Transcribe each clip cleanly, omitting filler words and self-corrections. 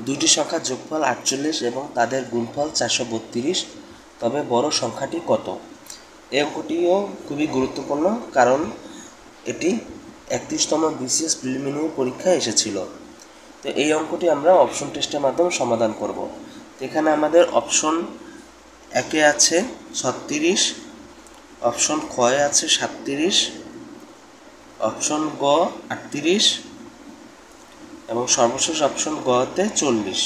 দুইটি সংখ্যার যোগফল 48 এবং তাদের গুণফল 432, তবে বড় সংখ্যাটি কত? এই অঙ্কটিও খুবই গুরুত্বপূর্ণ, কারণ এটি 31তম বিসিএস প্রিলিমিনারি পরীক্ষায় এসেছিল। তো এই অঙ্কটি আমরা অপশন টেস্টের মাধ্যমে সমাধান করব। এখানে আমাদের অপশন একে আছে 36, অপশন খয়ে আছে 37, অপশন গ 38 এবং সর্বশেষ অপশন গতে 40।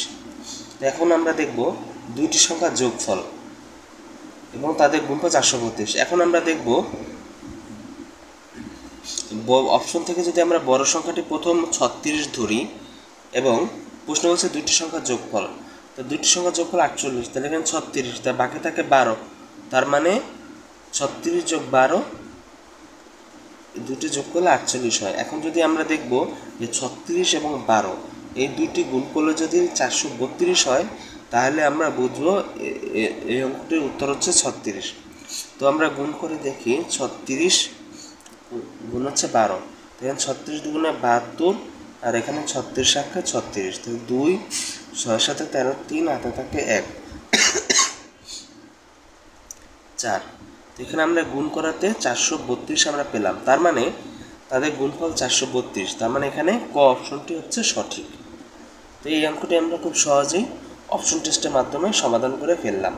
এখন আমরা দেখব দুইটি সংখ্যার যোগফল এবং তাদের গুণফল 432। এখন আমরা দেখব অপশন থেকে যদি আমরা বড় সংখ্যাটি প্রথম 36 ধরি এবং প্রশ্ন বলছে দুইটি সংখ্যার যোগফল, তো দুইটি সংখ্যার যোগফল 48, তাহলে এখানে 36, তার বাকি থাকে 12, তার মানে 36 যোগ 12 দুটি যোগ করলে 48 হয়। এখন যদি আমরা দেখব যে 36 এবং 12 এই দুইটি গুণ করলে যদি 432 হয়, তাহলে আমরা বুঝবো এই অঙ্কটির উত্তর হচ্ছে 36। তো আমরা গুণ করে দেখি, 36 গুণ হচ্ছে 12, এখানে 36 দুগুণে 72, আর এখানে 36 সাক্ষে 36, তো 2, 6 7 13, 3 হাতে থাকে 1, 4। তো এখানে আমরা গুণ করাতে 432 আমরা পেলাম, তার মানে তাদের গুণফল 432, তার মানে এখানে ক অপশনটি হচ্ছে সঠিক। তো এই অঙ্কটি আমরা খুব সহজেই অপশন টেস্টের মাধ্যমে সমাধান করে ফেললাম।